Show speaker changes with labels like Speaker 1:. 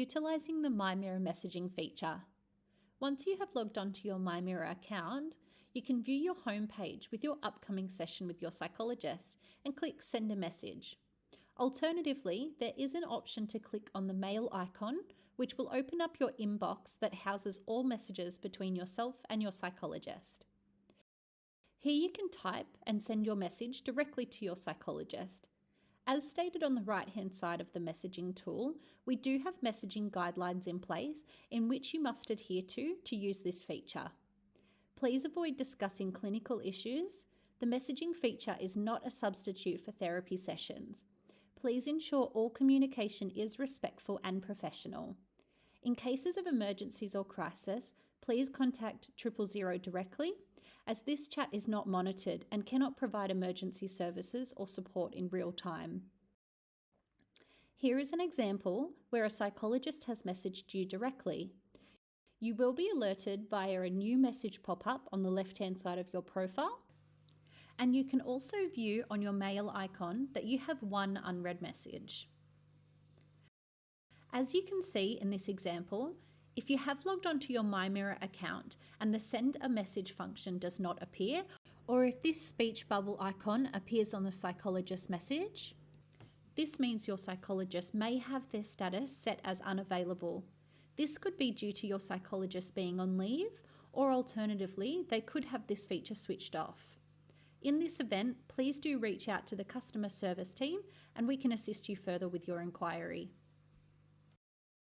Speaker 1: utilising the MyMirror messaging feature. Once you have logged onto your MyMirror account, you can view your homepage with your upcoming session with your psychologist and click Send a Message. Alternatively, there is an option to click on the mail icon, which will open up your inbox that houses all messages between yourself and your psychologist. Here you can type and send your message directly to your psychologist. As stated on the right-hand side of the messaging tool, we do have messaging guidelines in place in which you must adhere to use this feature. Please avoid discussing clinical issues. The messaging feature is not a substitute for therapy sessions. Please ensure all communication is respectful and professional. In cases of emergencies or crisis, please contact 000 directly, as this chat is not monitored and cannot provide emergency services or support in real time. Here is an example where a psychologist has messaged you directly. You will be alerted via a new message pop-up on the left-hand side of your profile, and you can also view on your mail icon that you have one unread message. As you can see in this example, if you have logged onto your MyMirror account and the Send a Message function does not appear, or if this speech bubble icon appears on the psychologist's message, this means your psychologist may have their status set as unavailable. This could be due to your psychologist being on leave, or alternatively, they could have this feature switched off. In this event, please do reach out to the customer service team and we can assist you further with your inquiry.